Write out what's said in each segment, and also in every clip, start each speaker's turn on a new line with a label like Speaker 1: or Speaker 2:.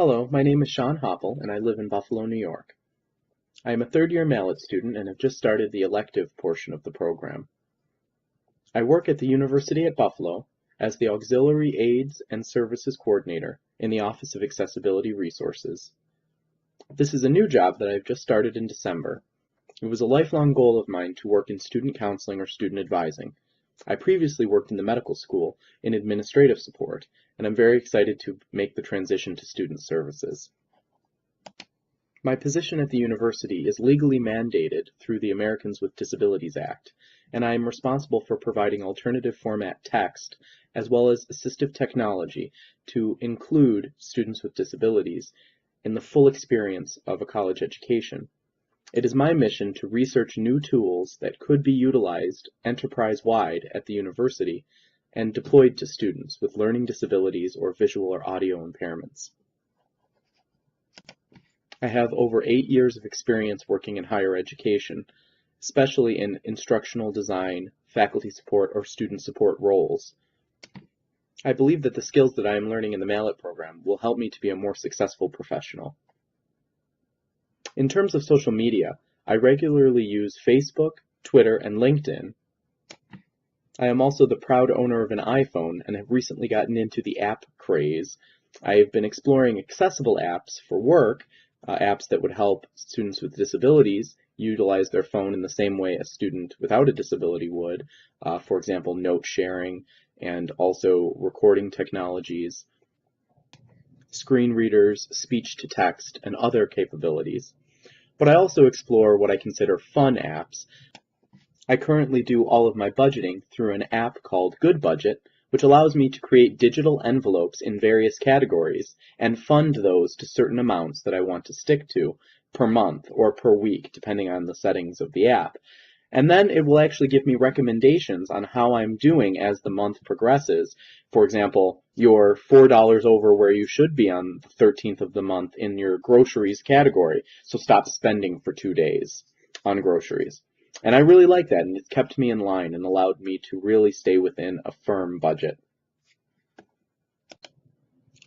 Speaker 1: Hello, my name is Sean Hopple, and I live in Buffalo, New York. I am a third-year MALET student and have just started the elective portion of the program. I work at the University at Buffalo as the Auxiliary Aids and Services Coordinator in the Office of Accessibility Resources. This is a new job that I've just started in December. It was a lifelong goal of mine to work in student counseling or student advising. I previously worked in the medical school in administrative support, and I'm very excited to make the transition to student services. My position at the university is legally mandated through the Americans with Disabilities Act, and I am responsible for providing alternative format text as well as assistive technology to include students with disabilities in the full experience of a college education. It is my mission to research new tools that could be utilized enterprise-wide at the university and deployed to students with learning disabilities or visual or audio impairments. I have over 8 years of experience working in higher education, especially in instructional design, faculty support, or student support roles. I believe that the skills that I am learning in the MALET program will help me to be a more successful professional. In terms of social media, I regularly use Facebook, Twitter, and LinkedIn. I am also the proud owner of an iPhone and have recently gotten into the app craze. I have been exploring accessible apps for work, apps that would help students with disabilities utilize their phone in the same way a student without a disability would, for example, note sharing and also recording technologies, screen readers, speech-to-text, and other capabilities. But I also explore what I consider fun apps. I currently do all of my budgeting through an app called Good Budget, which allows me to create digital envelopes in various categories and fund those to certain amounts that I want to stick to per month or per week, depending on the settings of the app. And then it will actually give me recommendations on how I'm doing as the month progresses. For example, you're $4 over where you should be on the 13th of the month in your groceries category, so stop spending for 2 days on groceries. And I really like that, and it's kept me in line and allowed me to really stay within a firm budget.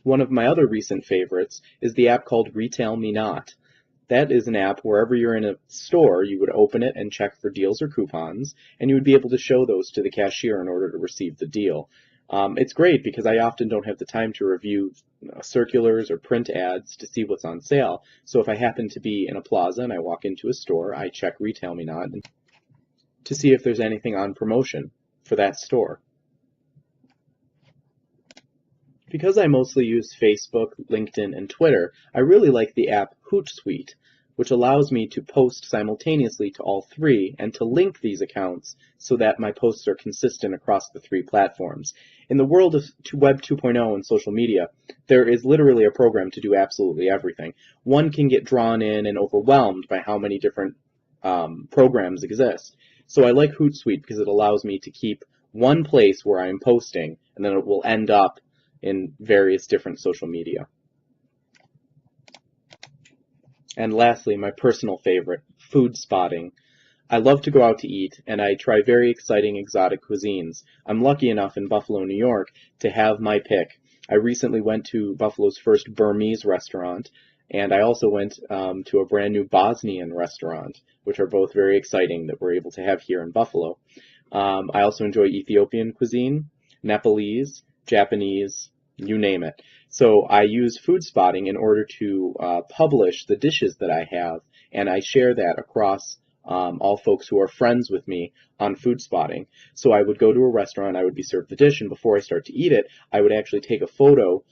Speaker 1: One of my other recent favorites is the app called Retail Me Not. That is an app wherever you're in a store, you would open it and check for deals or coupons, and you would be able to show those to the cashier in order to receive the deal. It's great because I often don't have the time to review circulars or print ads to see what's on sale. So if I happen to be in a plaza and I walk into a store, I check Retail Me Not to see if there's anything on promotion for that store. Because I mostly use Facebook, LinkedIn, and Twitter, I really like the app Hootsuite, which allows me to post simultaneously to all three and to link these accounts so that my posts are consistent across the three platforms. In the world of Web 2.0 and social media, there is literally a program to do absolutely everything. One can get drawn in and overwhelmed by how many different programs exist. So I like Hootsuite because it allows me to keep one place where I'm posting, and then it will end up in various different social media. And lastly, my personal favorite, food spotting. I love to go out to eat, and I try very exciting exotic cuisines. I'm lucky enough in Buffalo, New York, to have my pick. I recently went to Buffalo's first Burmese restaurant, and I also went to a brand new Bosnian restaurant, which are both very exciting that we're able to have here in Buffalo. I also enjoy Ethiopian cuisine, Nepalese, Japanese, you name it. So I use food spotting in order to publish the dishes that I have, and I share that across all folks who are friends with me on food spotting. So I would go to a restaurant, I would be served the dish, and before I start to eat it, I would actually take a photo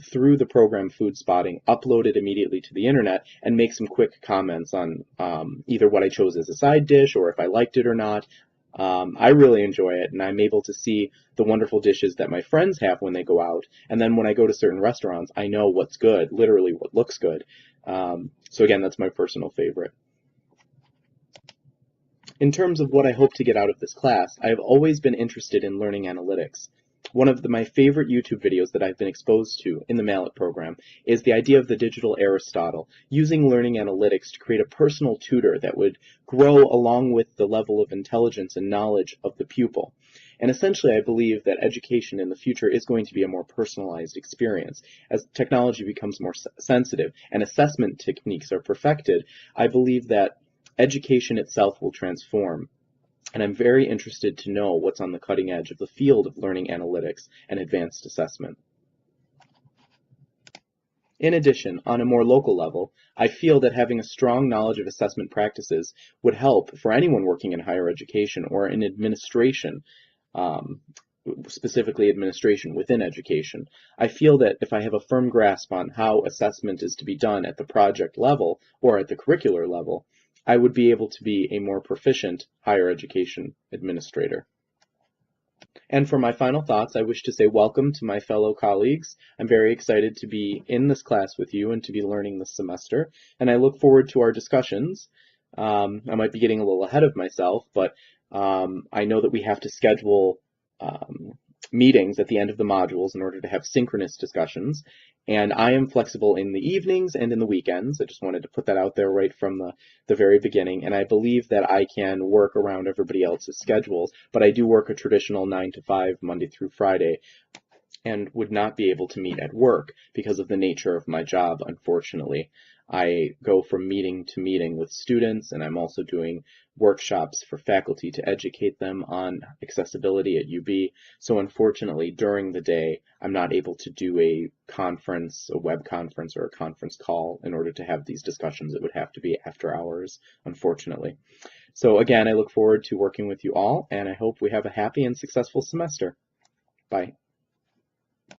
Speaker 1: through the program Food Spotting, upload it immediately to the internet, and make some quick comments on either what I chose as a side dish or if I liked it or not. I really enjoy it, and I'm able to see the wonderful dishes that my friends have when they go out, and then when I go to certain restaurants, I know what's good, literally what looks good. So again, that's my personal favorite. In terms of what I hope to get out of this class, I have always been interested in learning analytics. One of my favorite YouTube videos that I've been exposed to in the MALET program is the idea of the digital Aristotle, using learning analytics to create a personal tutor that would grow along with the level of intelligence and knowledge of the pupil. And essentially, I believe that education in the future is going to be a more personalized experience. As technology becomes more sensitive and assessment techniques are perfected, I believe that education itself will transform. And I'm very interested to know what's on the cutting edge of the field of learning analytics and advanced assessment. In addition, on a more local level, I feel that having a strong knowledge of assessment practices would help for anyone working in higher education or in administration, um, specifically administration within education. I feel that if I have a firm grasp on how assessment is to be done at the project level or at the curricular level, I would be able to be a more proficient higher education administrator. And for my final thoughts, I wish to say welcome to my fellow colleagues. I'm very excited to be in this class with you and to be learning this semester, and I look forward to our discussions. I might be getting a little ahead of myself, but I know that we have to schedule meetings at the end of the modules in order to have synchronous discussions, and I am flexible in the evenings and in the weekends. I just wanted to put that out there right from the very beginning, and I believe that I can work around everybody else's schedules, but I do work a traditional 9 to 5 Monday through Friday and would not be able to meet at work because of the nature of my job, unfortunately. I go from meeting to meeting with students, and I'm also doing workshops for faculty to educate them on accessibility at UB. So unfortunately, during the day, I'm not able to do a conference, a web conference, or a conference call in order to have these discussions. It would have to be after hours, unfortunately. So again, I look forward to working with you all, and I hope we have a happy and successful semester. Bye.